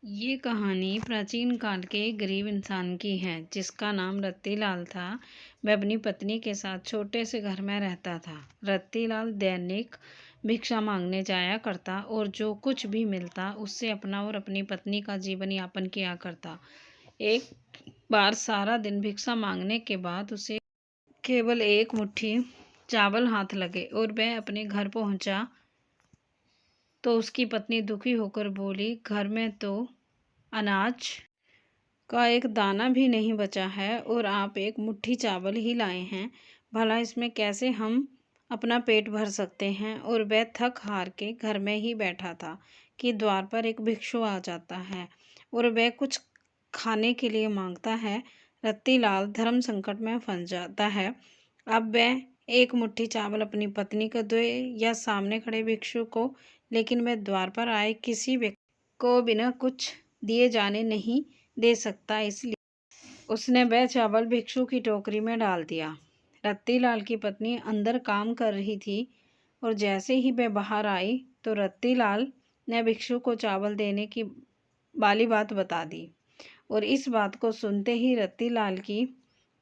ये कहानी प्राचीन काल के एक गरीब इंसान की है जिसका नाम रत्तीलाल था। वह अपनी पत्नी के साथ छोटे से घर में रहता था। रत्तीलाल दैनिक भिक्षा मांगने जाया करता और जो कुछ भी मिलता उससे अपना और अपनी पत्नी का जीवन यापन किया करता। एक बार सारा दिन भिक्षा मांगने के बाद उसे केवल एक मुट्ठी चावल हाथ लगे और वह अपने घर पहुंचा तो उसकी पत्नी दुखी होकर बोली, घर में तो अनाज का एक दाना भी नहीं बचा है और आप एक मुट्ठी चावल ही लाए हैं। भला इसमें कैसे हम अपना पेट भर सकते हैं। और वह थक हार के घर में ही बैठा था कि द्वार पर एक भिक्षु आ जाता है और वह कुछ खाने के लिए मांगता है। रत्तीलाल धर्म संकट में फंस जाता है। अब वह एक मुट्ठी चावल अपनी पत्नी को दे या सामने खड़े भिक्षु को, लेकिन वह द्वार पर आए किसी व्यक्ति को बिना कुछ दिए जाने नहीं दे सकता, इसलिए उसने वह चावल भिक्षु की टोकरी में डाल दिया। रत्तीलाल की पत्नी अंदर काम कर रही थी और जैसे ही वह बाहर आई तो रत्तीलाल ने भिक्षु को चावल देने की वाली बात बता दी। और इस बात को सुनते ही रत्तीलाल की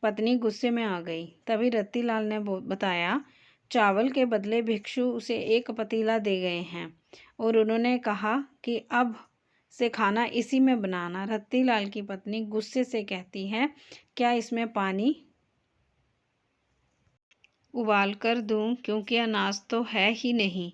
पत्नी गुस्से में आ गई। तभी रत्तीलाल ने बताया, चावल के बदले भिक्षु उसे एक पतीला दे गए हैं और उन्होंने कहा कि अब से खाना इसी में बनाना। रत्तीलाल की पत्नी गुस्से से कहती है, क्या इसमें पानी उबाल कर दूं, क्योंकि अनाज तो है ही नहीं।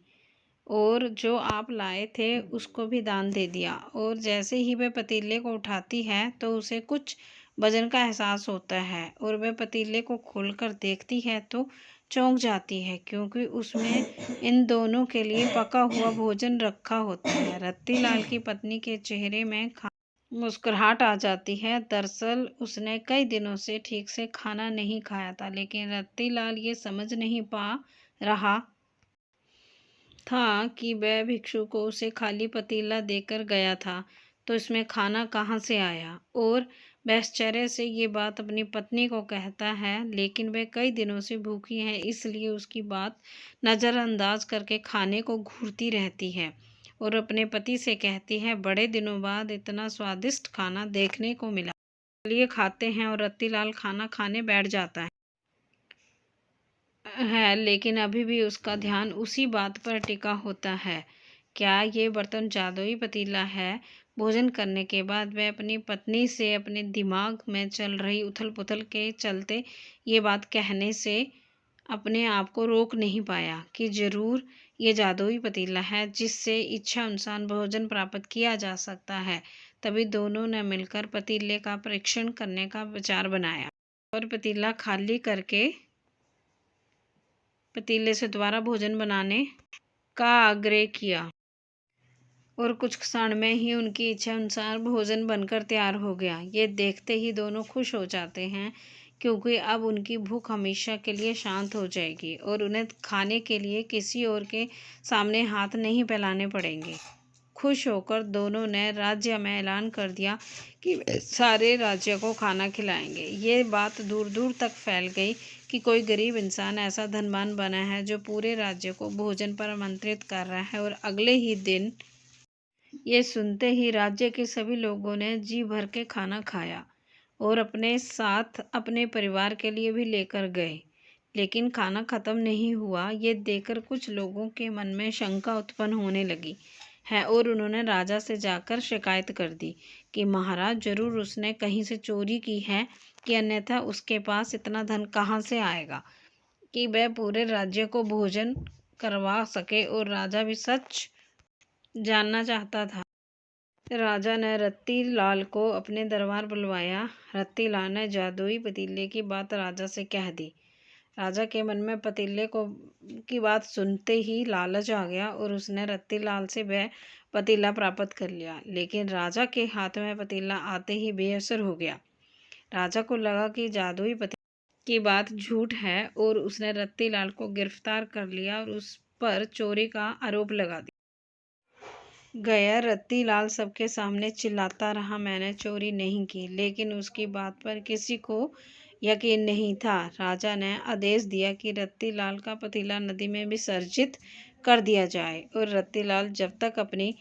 और जो आप लाए थे उसको भी दान दे दिया। और जैसे ही वह पतीले को उठाती है तो उसे कुछ वजन का एहसास होता है और वह पतीले को खोलकर देखती है तो चौंक जाती है, क्योंकि उसमें इन दोनों के लिए पका हुआ भोजन रखा होता है। रत्तीलाल की पत्नी के चेहरे में मुस्कुराहट आ जाती है। दरअसल उसने कई दिनों से ठीक से खाना नहीं खाया था, लेकिन रत्तीलाल ये समझ नहीं पा रहा था कि वह भिक्षु को उसे खाली पतीला देकर गया था, तो इसमें खाना कहाँ से आया। और वह आश्चर्य से ये बात अपनी पत्नी को कहता है, लेकिन वह कई दिनों से भूखी है, इसलिए उसकी बात नज़रअंदाज करके खाने को घूरती रहती है और अपने पति से कहती है, बड़े दिनों बाद इतना स्वादिष्ट खाना देखने को मिला, चलिए खाते हैं। और रत्तीलाल खाना खाने बैठ जाता है, लेकिन अभी भी उसका ध्यान उसी बात पर टिका होता है, क्या ये बर्तन जादुई पतीला है। भोजन करने के बाद वह अपनी पत्नी से अपने दिमाग में चल रही उथल पुथल के चलते ये बात कहने से अपने आप को रोक नहीं पाया कि ज़रूर ये जादुई पतीला है जिससे इच्छा अनुसार भोजन प्राप्त किया जा सकता है। तभी दोनों ने मिलकर पतीले का परीक्षण करने का विचार बनाया और पतीला खाली करके पतीले से दोबारा भोजन बनाने का आग्रह किया। और कुछ क्षण में ही उनकी इच्छा अनुसार भोजन बनकर तैयार हो गया। ये देखते ही दोनों खुश हो जाते हैं, क्योंकि अब उनकी भूख हमेशा के लिए शांत हो जाएगी और उन्हें खाने के लिए किसी और के सामने हाथ नहीं फैलाने पड़ेंगे। खुश होकर दोनों ने राज्य में ऐलान कर दिया कि वे सारे राज्य को खाना खिलाएंगे। ये बात दूर दूर तक फैल गई कि कोई गरीब इंसान ऐसा धनवान बना है जो पूरे राज्य को भोजन पर आमंत्रित कर रहा है। और अगले ही दिन ये सुनते ही राज्य के सभी लोगों ने जी भर के खाना खाया और अपने साथ अपने परिवार के लिए भी लेकर गए। लेकिन खाना खत्म नहीं हुआ। ये देखकर कुछ लोगों के मन में शंका उत्पन्न होने लगी है और उन्होंने राजा से जाकर शिकायत कर दी कि महाराज, जरूर उसने कहीं से चोरी की है, कि अन्यथा उसके पास इतना धन कहाँ से आएगा कि वह पूरे राज्य को भोजन करवा सके। और राजा भी सच जानना चाहता था। राजा ने रत्तीलाल को अपने दरबार बुलवाया। रत्तीलाल ने जादुई पतीले की बात राजा से कह दी। राजा के मन में पतीले को की बात सुनते ही लालच आ गया और उसने रत्तीलाल से वह पतीला प्राप्त कर लिया। लेकिन राजा के हाथ में पतीला आते ही बेअसर हो गया। राजा को लगा कि जादुई पतीले की बात झूठ है और उसने रत्तीलाल को गिरफ्तार कर लिया और उस पर चोरी का आरोप लगा दिया गया। रत्तीलाल सबके सामने चिल्लाता रहा, मैंने चोरी नहीं की। लेकिन उसकी बात पर किसी को यकीन नहीं था। राजा ने आदेश दिया कि रत्तीलाल का पतीला नदी में विसर्जित कर दिया जाए और रत्तीलाल जब तक अपनी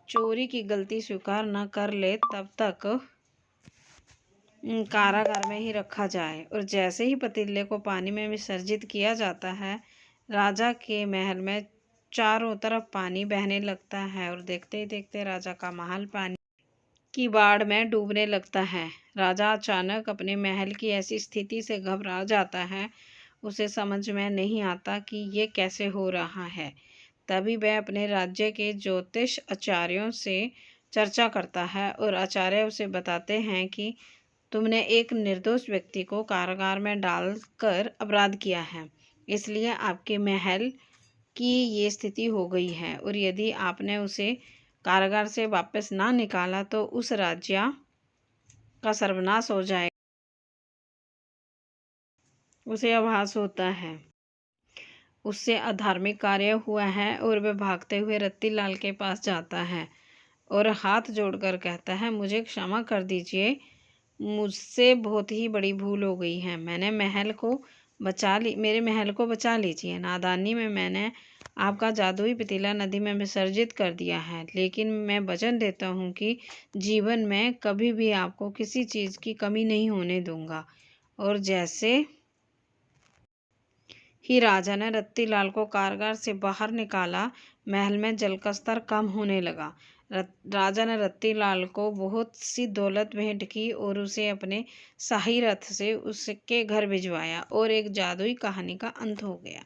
चोरी की गलती स्वीकार न कर ले तब तक कारागार में ही रखा जाए। और जैसे ही पतीले को पानी में विसर्जित किया जाता है, राजा के महल में चारों तरफ पानी बहने लगता है और देखते ही देखते राजा का महल पानी की बाढ़ में डूबने लगता है। राजा अचानक अपने महल की ऐसी स्थिति से घबरा जाता है। उसे समझ में नहीं आता कि ये कैसे हो रहा है। तभी वह अपने राज्य के ज्योतिष आचार्यों से चर्चा करता है और आचार्य उसे बताते हैं कि तुमने एक निर्दोष व्यक्ति को कारागार में डालकर अपराध किया है, इसलिए आपके महल की ये स्थिति हो गई है। और यदि आपने उसे कारागार से वापस ना निकाला तो उस राज्य का सर्वनाश हो जाएगा। उसे आभास होता है उससे अधार्मिक कार्य हुआ है और वह भागते हुए रत्तीलाल के पास जाता है और हाथ जोड़कर कहता है, मुझे क्षमा कर दीजिए, मुझसे बहुत ही बड़ी भूल हो गई है। मेरे महल को बचा लीजिए। नादानी में मैंने आपका जादुई पतीला नदी में विसर्जित कर दिया है, लेकिन मैं वचन देता हूँ कि जीवन में कभी भी आपको किसी चीज़ की कमी नहीं होने दूंगा। और जैसे ही राजा ने रत्तीलाल को कारागार से बाहर निकाला, महल में जल का स्तर कम होने लगा। राजा ने रत्तीलाल को बहुत सी दौलत भेंट की और उसे अपने शाही रथ से उसके घर भिजवाया और एक जादुई कहानी का अंत हो गया।